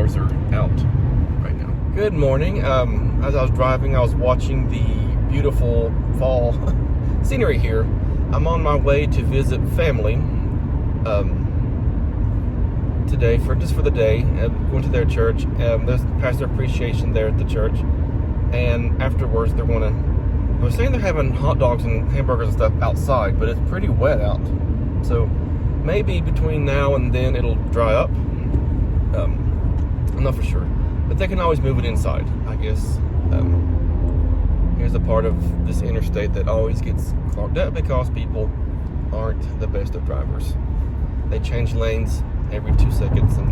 colors are out right now. Good morning. As I was driving, I was watching the beautiful fall scenery here. I'm on my way to visit family today for the day. Going to their church. There's pastor appreciation there at the church, and afterwards they're saying they're having hot dogs and hamburgers and stuff outside, but it's pretty wet out. So maybe between now and then it'll dry up. I'm not for sure, but they can always move it inside, I guess. Here's a part of this interstate that always gets clogged up because people aren't the best of drivers. They change lanes every 2 seconds, and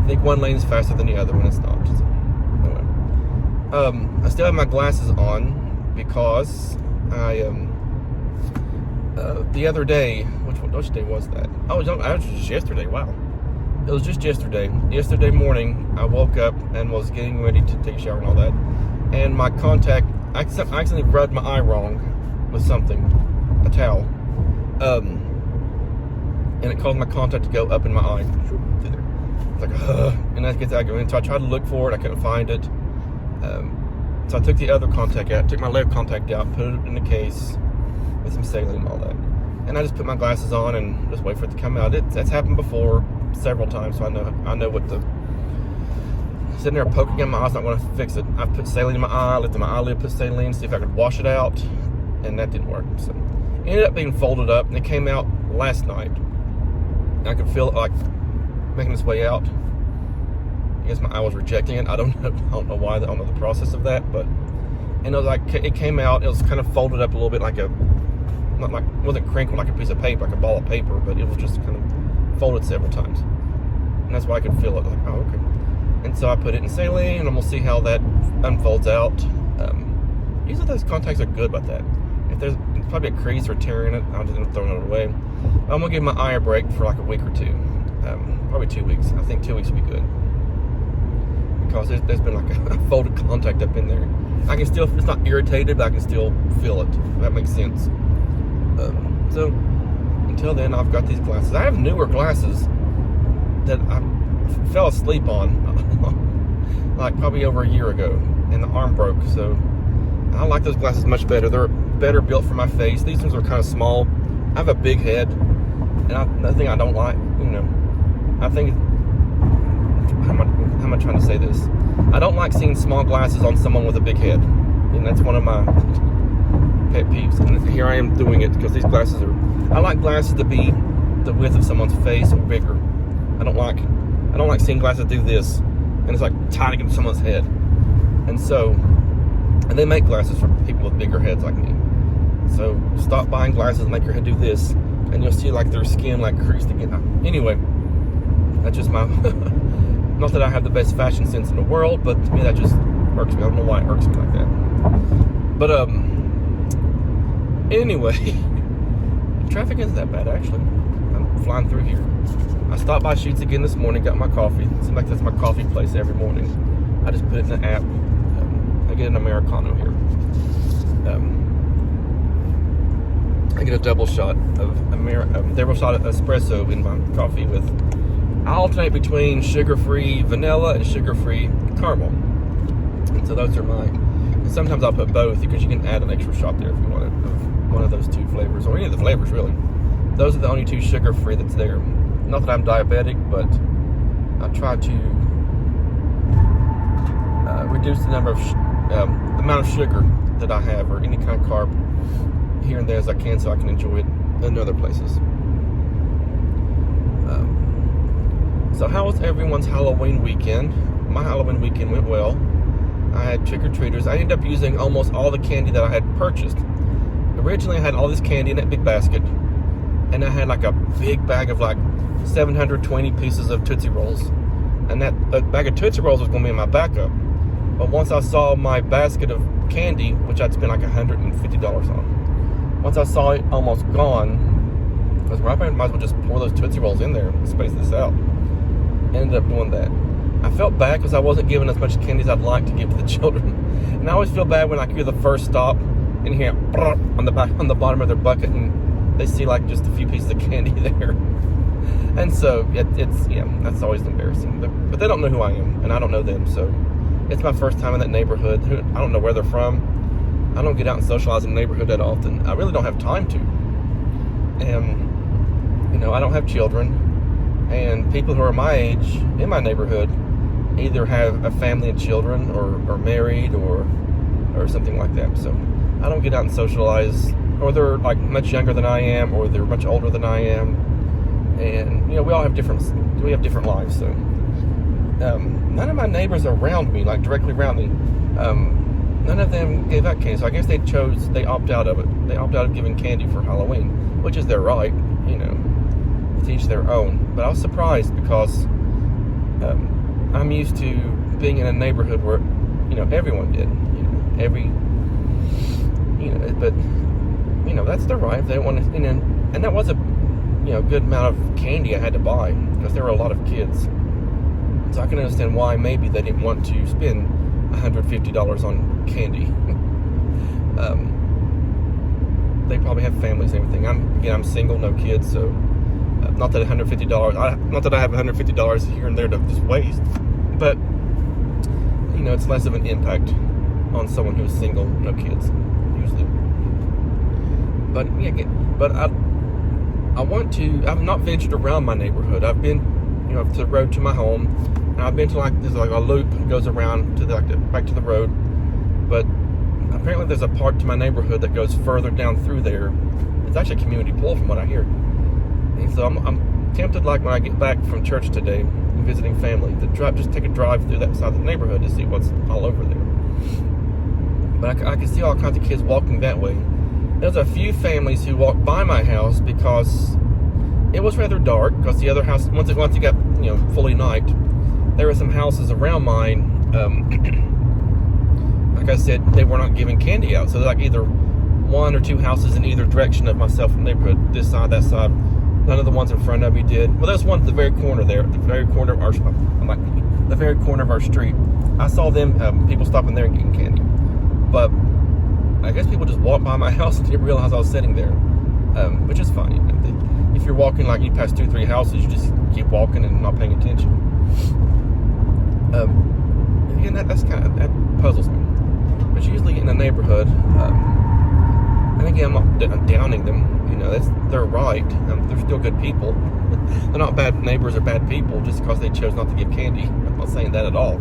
I think one lane is faster than the other when it's not. So, anyway. I still have my glasses on because I the other day, which day was that? Oh, it was just yesterday. Wow, it was just yesterday. Yesterday morning, I woke up and was getting ready to take a shower and all that, and my contact, I accidentally rubbed my eye wrong with something, a towel, and it caused my contact to go up in my eye. It's like, and that gets aggravating. So I tried to look for it, I couldn't find it. So I took the other contact out, took my left contact out, put it in the case with some saline and all that. And I just put my glasses on and just wait for it to come out. That's happened before several times, so I know what to. Sitting there poking in my eye, I was not going to fix it. I put saline in my eye, lifted my eyelid, put saline, see if I could wash it out, and that didn't work. So it ended up being folded up, and it came out last night. And I could feel it like making its way out. I guess my eye was rejecting it. I don't know why. I don't know the process of that, but and it was like it came out. It was kind of folded up a little bit, it wasn't crinkled like a piece of paper, like a ball of paper, but it was just kind of folded several times, and that's why I could feel it. Like, oh, okay. And so I put it in saline, and I'm gonna see how that unfolds out. Usually those contacts are good about that. If there's probably a crease or tear in it, I'll just throw it away. I'm gonna give my eye a break for like a week or two, probably 2 weeks. I think 2 weeks would be good. Because there's been like a folded contact up in there. I can still, it's not irritated, but I can still feel it, if that makes sense. So until then, I've got these glasses. I have newer glasses that I fell asleep on like probably over a year ago, and the arm broke. So I like those glasses much better. They're better built for my face. These ones are kind of small. I have a big head, and another thing I don't like, I think, how am I trying to say this? I don't like seeing small glasses on someone with a big head, and that's one of my pet peeves. And here I am doing it because these glasses I like glasses to be the width of someone's face or bigger. I don't like seeing glasses do this, and it's like tying into someone's head. And they make glasses for people with bigger heads like me. So stop buying glasses and make your head do this, and you'll see like their skin like creased again. Anyway, that's just my. Not that I have the best fashion sense in the world, but to me that just irks me. I don't know why it irks me like that. But anyway, traffic isn't that bad actually. I'm flying through here. I stopped by Sheetz again this morning, got my coffee. It seems like that's my coffee place every morning. I just put it in the app. I get an Americano here. I get a double shot of espresso in my coffee with. I alternate between sugar-free vanilla and sugar-free caramel. And so those are and sometimes I'll put both because you can add an extra shot there if you want it, of one of those two flavors, or any of the flavors really. Those are the only two sugar-free that's there. Not that I'm diabetic, but I try to reduce the number of the amount of sugar that I have, or any kind of carb here and there as I can, so I can enjoy it in other places. So how was everyone's Halloween weekend? My Halloween weekend went well. I had trick-or-treaters. I ended up using almost all the candy that I had purchased. Originally, I had all this candy in that big basket, and I had like a big bag of like 720 pieces of Tootsie Rolls. And that bag of Tootsie Rolls was going to be my backup. But once I saw my basket of candy, which I'd spent like $150 on, once I saw it almost gone, I was right, I might as well just pour those Tootsie Rolls in there and space this out. Ended up doing that. I felt bad because I wasn't giving as much candy as I'd like to give to the children. And I always feel bad when I hear the first stop and hear on the bottom of their bucket, and they see like just a few pieces of candy there. And so it's that's always embarrassing. But they don't know who I am, and I don't know them. So it's my first time in that neighborhood. I don't know where they're from. I don't get out and socialize in the neighborhood that often. I really don't have time to. And I don't have children. And people who are my age in my neighborhood either have a family and children, or are married, or something like that. So I don't get out and socialize. Or they're like much younger than I am, or they're much older than I am. And we all have different lives. So none of my neighbors around me, like directly around me, none of them gave out candy. So I guess they opt out of it. They opt out of giving candy for Halloween, which is their right, to each their own. But I was surprised because I'm used to being in a neighborhood where everyone did, but that's their right. If they want to, and that was a good amount of candy I had to buy because there were a lot of kids. So I can understand why maybe they didn't want to spend $150 on candy. They probably have families and everything. I'm single, no kids, so not that $150. Not that I have $150 here and there to just waste, but it's less of an impact on someone who's single, no kids, usually. But I've not ventured around my neighborhood. I've been, to the road to my home, and I've been to there's like a loop that goes around to back to the road. But apparently there's a part to my neighborhood that goes further down through there. It's actually a community pool from what I hear. And so I'm tempted, like when I get back from church today, visiting family, to just take a drive through that side of the neighborhood to see what's all over there. But I can see all kinds of kids walking that way. There's a few families who walked by my house because it was rather dark. Because the other house, once it got fully night, there were some houses around mine. Like I said, they were not giving candy out. So like either one or two houses in either direction of myself in the neighborhood, this side, that side. None of the ones in front of me did. Well, there's one at the very corner there, the very corner of our street. I saw them, people stopping there and getting candy. But I guess people just walked by my house and didn't realize I was sitting there, which is fine. If you're walking, like you pass 2-3 houses, you just keep walking and not paying attention. Again, that puzzles me. But usually in a neighborhood, and again, I'm not downing them. They're right. They're still good people. They're not bad neighbors or bad people just because they chose not to give candy. I'm not saying that at all.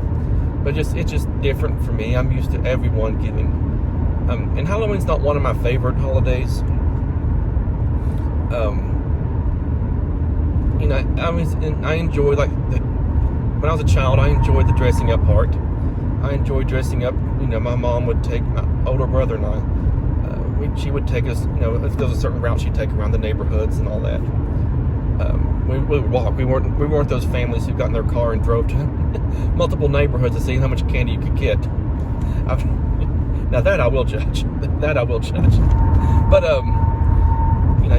But it's just different for me. I'm used to everyone giving. And Halloween's not one of my favorite holidays. I enjoy when I was a child, I enjoyed the dressing up part. I enjoyed dressing up. My mom would take my older brother and I. She would take us, if there was a certain route, she'd take around the neighborhoods and all that. We would walk. We weren't those families who got in their car and drove to multiple neighborhoods to see how much candy you could get. Now that I will judge. That I will judge. But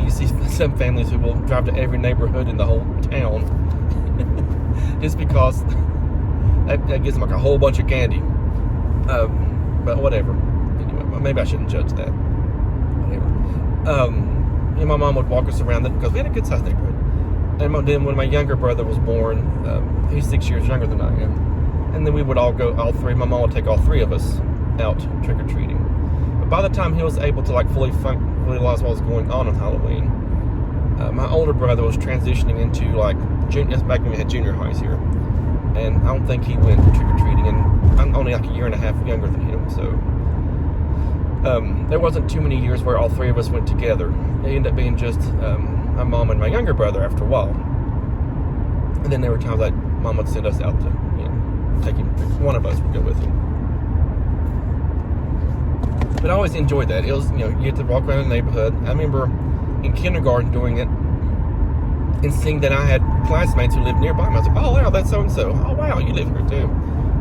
you see some families who will drive to every neighborhood in the whole town just because that gives them like a whole bunch of candy. But whatever. Anyway, maybe I shouldn't judge that. My mom would walk us around because we had a good sized neighborhood. And then when my younger brother was born, he's 6 years younger than I am. And then we would all my mom would take all three of us out trick-or-treating. But by the time he was able to fully realize what was going on Halloween, my older brother was transitioning into that's back when we had junior highs here. And I don't think he went trick-or-treating, and I'm only a year and a half younger than him, so there wasn't too many years where all three of us went together. It ended up being just my mom and my younger brother after a while. And then there were times mom would send us out to, take him. One of us would go with him. But I always enjoyed that. It was, you get to walk around the neighborhood. I remember in kindergarten doing it and seeing that I had classmates who lived nearby. I was like, oh wow, that's so and so. Oh wow, you live here too.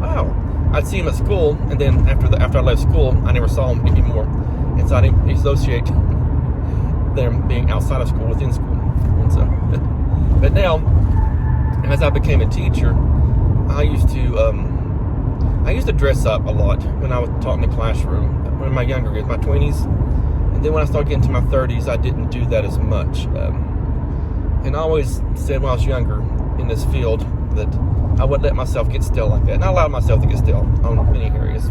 Wow. I'd see him at school, and then after I left school, I never saw him anymore, and so I didn't associate them being outside of school within school. And so, but now, as I became a teacher, I used to dress up a lot when I was taught in the classroom. When in my younger years, my 20s, and then when I started getting to my 30s, I didn't do that as much. And I always said when I was younger in this field that I wouldn't let myself get stale like that. And I allowed myself to get stale on many areas.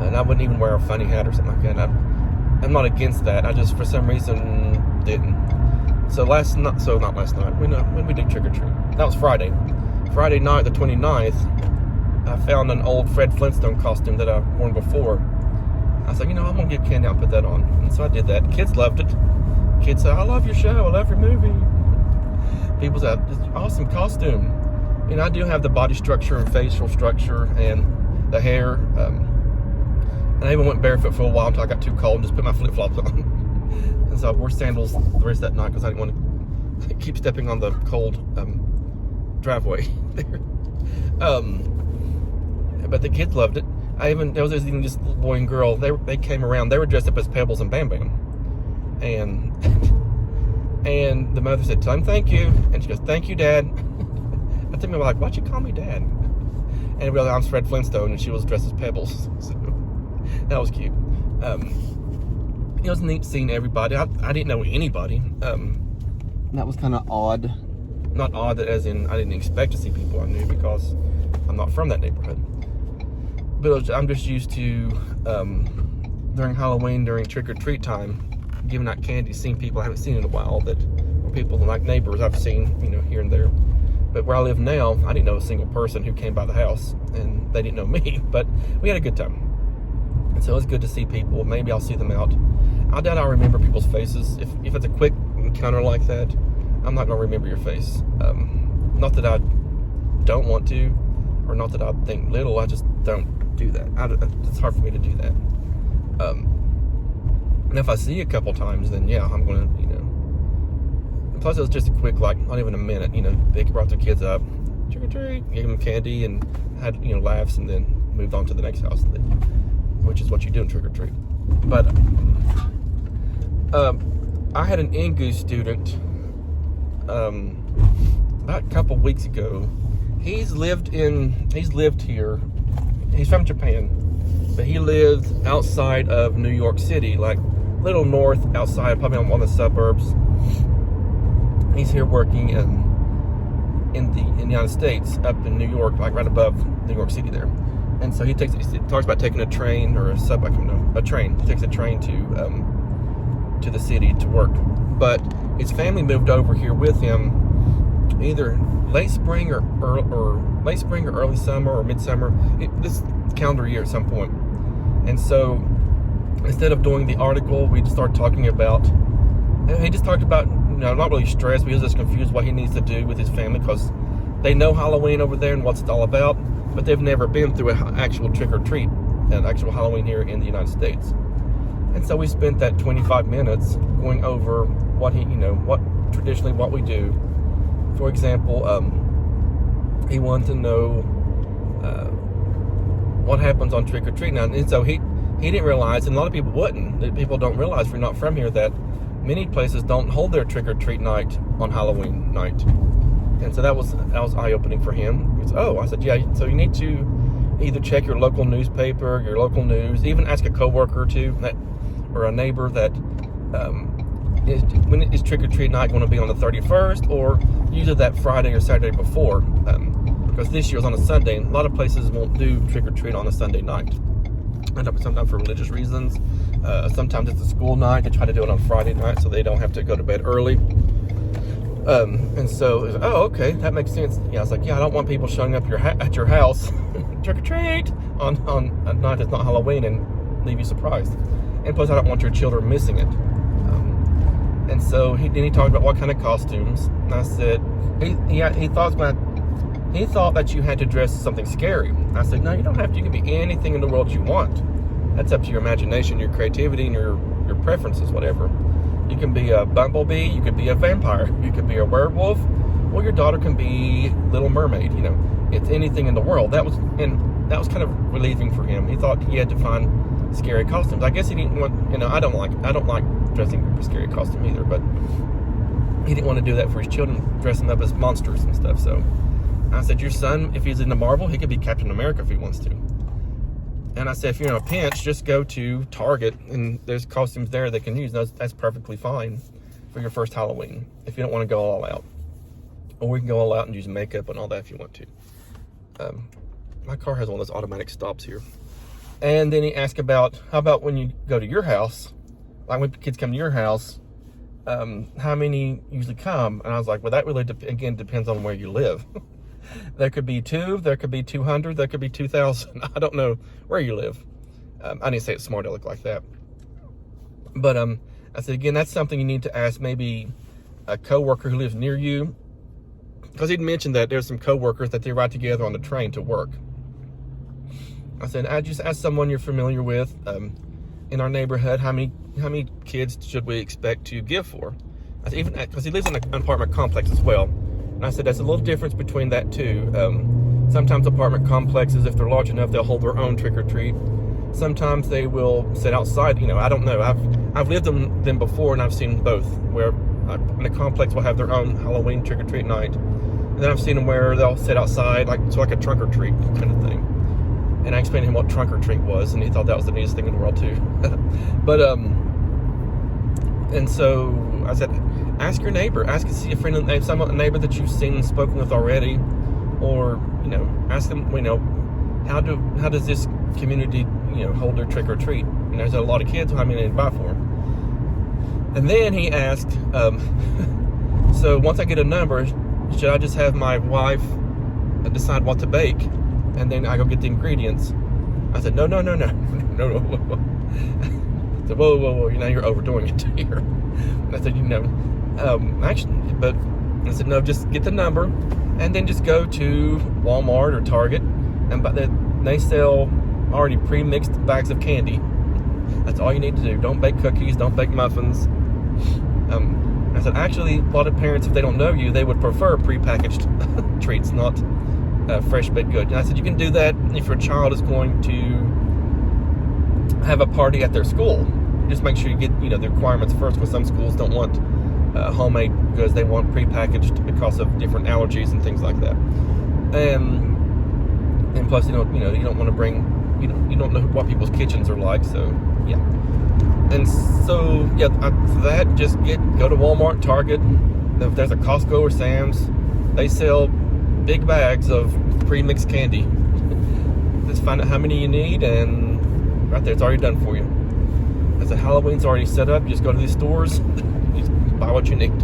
And I wouldn't even wear a funny hat or something like that. I'm not against that. I just, for some reason, didn't. So not last night. When we did trick or treat. That was Friday. Friday night, the 29th, I found an old Fred Flintstone costume that I've worn before. I was like, I'm going to get candy out and put that on. And so I did that. Kids loved it. Kids said, I love your show. I love your movie. People said, it's an awesome costume. And I do have the body structure and facial structure and the hair. And I even went barefoot for a while until I got too cold and just put my flip-flops on. And so I wore sandals the rest of that night because I didn't want to keep stepping on the cold driveway there. But the kids loved it. There was even this little boy and girl. They came around. They were dressed up as Pebbles and Bam Bam. And the mother said, tell him thank you. And she goes, thank you, Dad. I think they were like, why'd you call me Dad? And we realized I'm Fred Flintstone, and she was dressed as Pebbles. So that was cute. It was neat seeing everybody. I didn't know anybody. That was kind of odd. Not odd that as in I didn't expect to see people I knew because I'm not from that neighborhood. But I'm just used to, during Halloween, during trick-or-treat time, giving out candy, seeing people I haven't seen in a while, that were people like neighbors I've seen, here and there. But where I live now, I didn't know a single person who came by the house, and they didn't know me, but we had a good time. And so it was good to see people. Maybe I'll see them out. I doubt I'll remember people's faces. If it's a quick encounter like that, I'm not going to remember your face. Not that I don't want to, or not that I think little, I just don't do that. It's hard for me to do that. And if I see you a couple times, then yeah, I'm going to, and plus it was just a quick, like, not even a minute, they brought their kids up, trick or treat, gave them candy, and had, laughs, and then moved on to the next house, which is what you do in trick or treat. But I had an Engoo student about a couple weeks ago. He's lived here. He's from Japan, but he lived outside of New York City, like little north outside, probably on one of the suburbs. He's here working in the United States, up in New York, like right above New York City there. And so he talks about taking a train or a train. He takes a train to the city to work. But his family moved over here with him either late spring or early summer or midsummer, this calendar year at some point. And so instead of doing the article, we just started talking about, he just talked about, not really stressed, but he was just confused what he needs to do with his family because they know Halloween over there and what's it all about, but they've never been through an actual trick-or-treat, an actual Halloween here in the United States. And so we spent that 25 minutes going over what what we do. For example, he wanted to know what happens on trick-or-treat now. And so he didn't realize, and a lot of people wouldn't, that people don't realize if you're not from here, that many places don't hold their trick-or-treat night on Halloween night. And so that was eye-opening for him. I said, yeah, so you need to either check your local newspaper, your local news, even ask a coworker or two, or a neighbor that when is trick-or-treat night going to be on the 31st, or usually that Friday or Saturday before, because this year's on a Sunday, and a lot of places won't do trick-or-treat on a Sunday night. Sometimes for religious reasons. Sometimes it's a school night. They try to do it on Friday night so they don't have to go to bed early. And so, okay, that makes sense. Yeah, I was like, I don't want people showing up at your house trick-or-treat on a night that's not Halloween and leave you surprised. And plus, I don't want your children missing it. And so he talked about what kind of costumes. And I said, he thought that you had to dress something scary. I said, no, you don't have to. You can be anything in the world you want. That's up to your imagination, your creativity, and your preferences, whatever. You can be a bumblebee, you could be a vampire, you could be a werewolf, or your daughter can be Little Mermaid. It's anything in the world. That was kind of relieving for him. He thought he had to find scary costumes. I guess he didn't want. I don't like dressing for scary costume either, but he didn't want to do that for his children, dressing up as monsters and stuff. So I said, your son, if he's into Marvel, he could be Captain America if he wants to. And I said, if you're in a pinch, just go to Target, and there's costumes there they can use. That's perfectly fine. for your first Halloween if you don't want to go all out. Or we can go all out and use makeup and all that if you want to. My car has one of those automatic stops here. And then he asked about, how about when you go to your house, like when kids come to your house, how many usually come? And I was like, well, that really, again, depends on where you live. There could be 2, there could be 200, there could be 2,000. I don't know where you live. I didn't say it smart aleck like that. But I said, again, that's something you need to ask maybe a coworker who lives near you. Because he'd mentioned that there's some coworkers that they ride together on the train to work. I said, I just ask someone you're familiar with in our neighborhood, how many kids should we expect to give for? I said, even because he lives in an apartment complex as well. And I said, that's a little difference between that too. Sometimes apartment complexes, if they're large enough, they'll hold their own trick or treat. Sometimes they will sit outside. I don't know. I've lived in them before, and I've seen both, where in a complex will have their own Halloween trick or treat night. And then I've seen them where they'll sit outside, like a trunk or treat kind of thing. And I explained to him what trunk or treat was, and he thought that was the neatest thing in the world too. But and so I said, ask your neighbor, ask to see a neighbor that you've seen and spoken with already, or ask them, how does this community hold their trick or treat? There's a lot of kids, how many they buy for them? And then he asked, so once I get a number, should I just have my wife decide what to bake, and then I go get the ingredients? I said, no. I said, whoa, you're overdoing it here. And I said, actually, but I said, no, just get the number, and then just go to Walmart or Target, and they sell already pre-mixed bags of candy. That's all you need to do. Don't bake cookies, don't bake muffins. I said, actually, a lot of parents, if they don't know you, they would prefer pre-packaged treats, not fresh baked goods. And I said, you can do that if your child is going to have a party at their school. Just make sure you get the requirements first, because some schools don't want homemade goods. They want pre-packaged because of different allergies and things like that. And plus, you don't want to bring, you don't know what people's kitchens are like. So yeah. And so, yeah, for that, just go to Walmart, Target. If there's a Costco or Sam's, they sell big bags of pre-mixed candy. Just find out how many you need, and right there, it's already done for you. As the Halloween's already set up, you just go to these stores, you just buy what you need.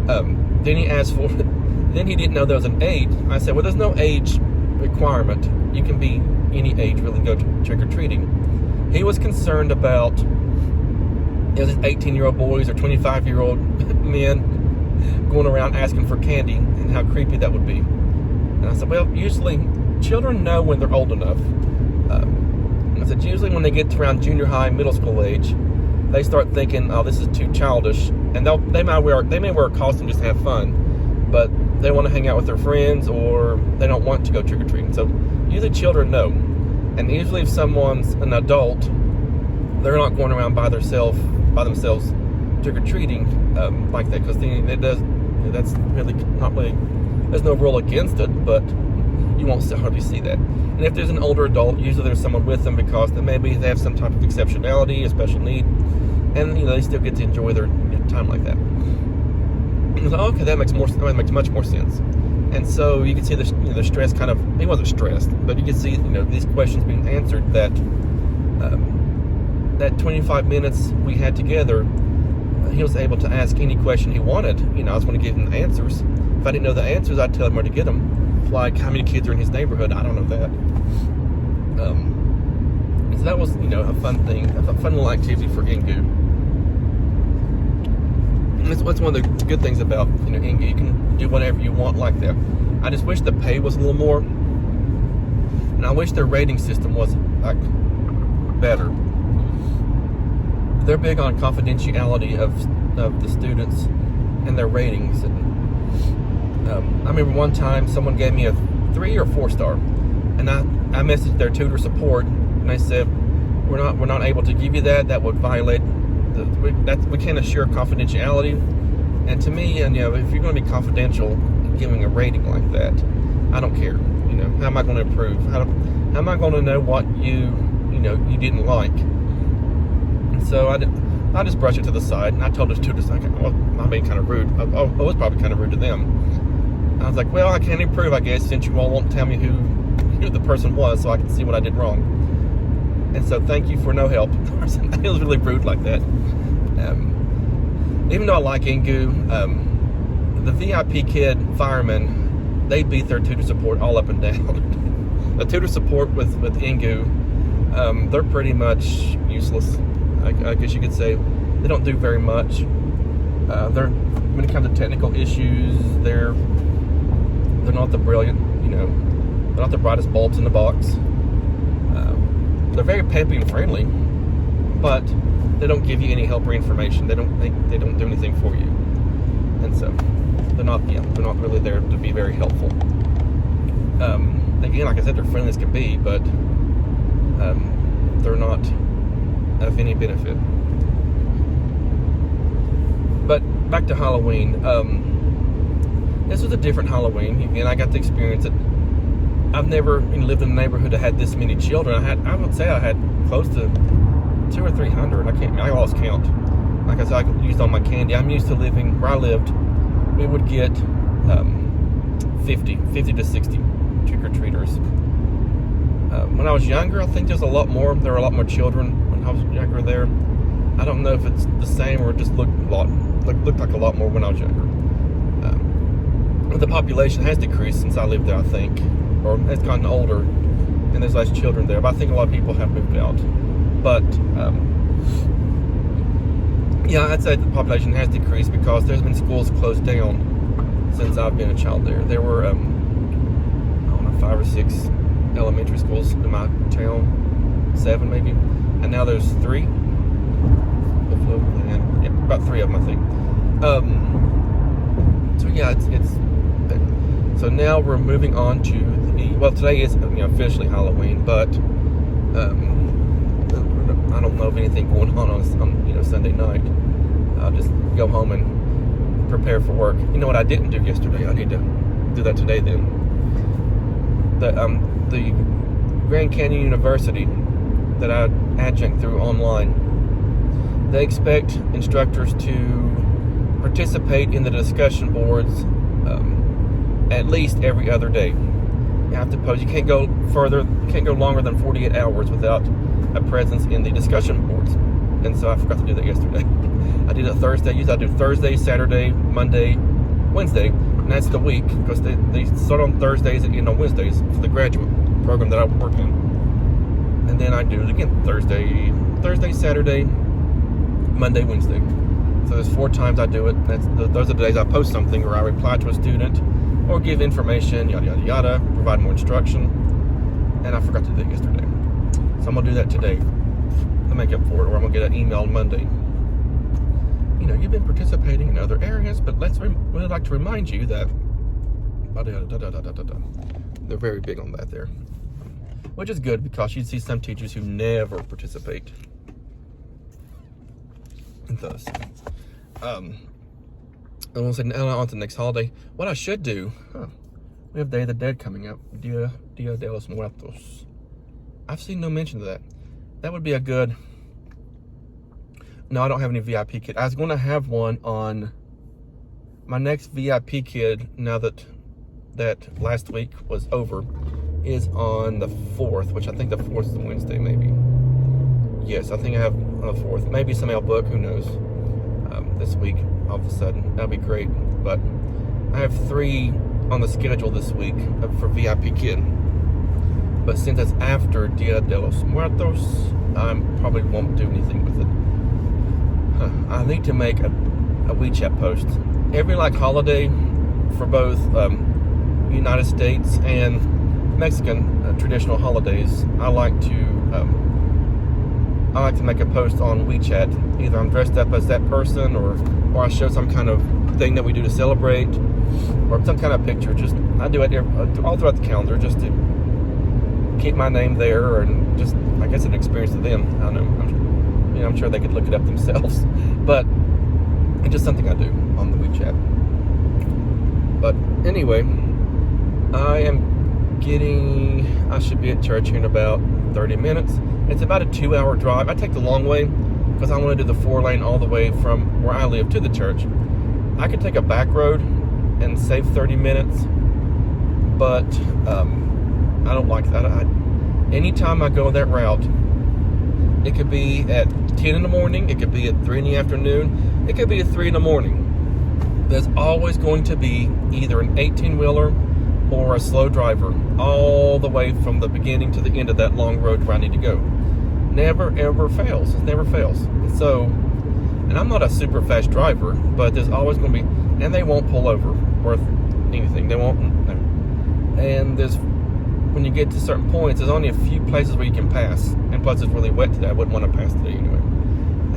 Then he asked for, then he didn't know there was an age. I said, well, there's no age requirement. You can be any age, really, go trick-or-treating. He was concerned about, 18-year-old boys or 25-year-old men going around asking for candy, and how creepy that would be. And I said, well, usually children know when they're old enough. I said, usually when they get to around junior high, middle school age, they start thinking, oh, this is too childish, and they may wear a costume just to have fun, but they want to hang out with their friends, or they don't want to go trick-or-treating. So usually children know. And usually if someone's an adult, they're not going around by themselves trick-or-treating like that, because that's really not really, there's no rule against it, but you won't hardly see that. And if there's an older adult, usually there's someone with them, because maybe they have some type of exceptionality, a special need, and they still get to enjoy their time like that. So, okay, that makes much more sense. And so you can see the stress kind of, he wasn't stressed, but you can see, these questions being answered, that that 25 minutes we had together, he was able to ask any question he wanted. I was going to give him the answers. If I didn't know the answers, I'd tell him where to get them. Like, how many kids are in his neighborhood? I don't know that. So that was, a fun thing, a fun little activity for Engoo. That's one of the good things about Engoo. You can do whatever you want like that. I just wish the pay was a little more, and I wish their rating system was better. They're big on confidentiality of the students and their ratings. And I remember one time someone gave me a 3 or 4 star, and I messaged their tutor support, and they said, we're not able to give you that. That would violate. We can't assure confidentiality. And to me, if you're going to be confidential, giving a rating like that, I don't care. How am I going to improve? How am I going to know what you didn't like? And so I just brushed it to the side, and I told the students, like, well, I'm being kind of rude. I was probably kind of rude to them. I was like, well, I can't improve, I guess, since you all won't tell me who the person was, so I can see what I did wrong. And so, thank you for no help. It was really rude like that. Even though I like Engoo, the VIP kid firemen, they beat their tutor support all up and down. The tutor support with Engoo, they're pretty much useless. I guess you could say they don't do very much. When it comes to technical issues, they're not the brilliant, they're not the brightest bulbs in the box. They're very peppy and friendly, but they don't give you any help or information. They don't do anything for you, and so they're not really there to be very helpful. Again, like I said, they're friendly as can be, but they're not of any benefit. But back to Halloween. This was a different Halloween. Again, I got to experience it. I've never lived in a neighborhood that had this many children. I would say I had close to 200 or 300. I lost count. Like I said, I used all my candy. I'm used to living where I lived. We would get 50 to 60 trick-or-treaters. When I was younger, I think there were a lot more children when I was younger there. I don't know if it's the same or it just looked like a lot more when I was younger. But the population has decreased since I lived there, I think, or has gotten older, and there's less children there. But I think a lot of people have moved out. But yeah, I'd say the population has decreased because there's been schools closed down since I've been a child there. There were I don't know, 5 or 6 elementary schools in my town, 7 maybe, and now there's 3. And yeah, about 3 of them, I think. So yeah, it's so now we're moving on to today is officially Halloween, but I don't know of anything going on Sunday night. I'll just go home and prepare for work. You know what I didn't do yesterday? I need to do that today then. The Grand Canyon University that I adjunct through online, they expect instructors to participate in the discussion boards at least every other day. You have to post. You can't go longer than 48 hours without a presence in the discussion boards. And so I forgot to do that yesterday. I did it Thursday. Usually I do Thursday, Saturday, Monday, Wednesday, and that's the week because they start on Thursdays and end on Wednesdays for the graduate program that I work in. And then I do it again Thursday, Saturday, Monday, Wednesday. So there's 4 times I do it. Those are the days I post something or I reply to a student or give information, yada, yada, yada, provide more instruction. And I forgot to do that yesterday. So I'm going to do that today to make up for it, or I'm going to get an email on Monday. You've been participating in other areas, but we'd like to remind you that they're very big on that there. Which is good because you'd see some teachers who never participate. And thus, I want to say now on to the next holiday. What I should do, we have Day of the Dead coming up, Dia de los Muertos. I've seen no mention of that. That would be a good. No, I don't have any VIP kid. I was going to have one on my next VIP kid. Now that last week was over, is on the 4th, which I think the 4th is the Wednesday, maybe. Yes, I think I have on the 4th. Maybe somebody will book. Who knows? This week, all of a sudden, that'd be great. But I have 3 on the schedule this week for VIP kid. But since it's after Dia de los Muertos, I probably won't do anything with it. I need to make a WeChat post every holiday for both United States and Mexican traditional holidays. I like to make a post on WeChat. Either I'm dressed up as that person, or I show some kind of thing that we do to celebrate, or some kind of picture. I do it all throughout the calendar just to keep my name there, and just I guess an experience to them. I don't know. I'm sure they could look it up themselves, but it's just something I do on the WeChat. But anyway, I should be at church here in about 30 minutes. It's about a 2-hour drive. I take the long way because I want to do the 4-lane all the way from where I live to the church. I could take a back road and save 30 minutes, but I don't like that. Anytime I go that route, it could be at 10 in the morning, it could be at 3 in the afternoon, it could be at 3 in the morning. There's always going to be either an 18-wheeler or a slow driver all the way from the beginning to the end of that long road where I need to go. Never, ever fails. It never fails. So, and I'm not a super fast driver, but there's always going to be, and they won't pull over worth anything. They won't. No. And when you get to certain points, there's only a few places where you can pass. And plus, it's really wet today. I wouldn't want to pass today anyway.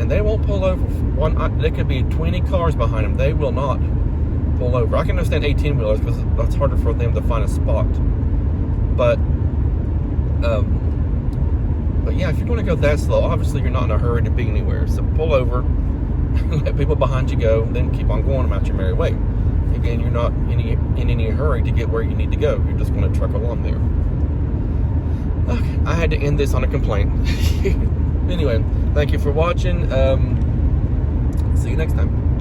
And they won't pull over. There could be 20 cars behind them. They will not pull over. I can understand 18-wheelers because it's harder for them to find a spot. But yeah, if you're going to go that slow, obviously you're not in a hurry to be anywhere. So pull over, let people behind you go, then keep on going about your merry way. Again, you're not in any hurry to get where you need to go. You're just going to truck along there. Okay, I had to end this on a complaint. Anyway, thank you for watching. See you next time.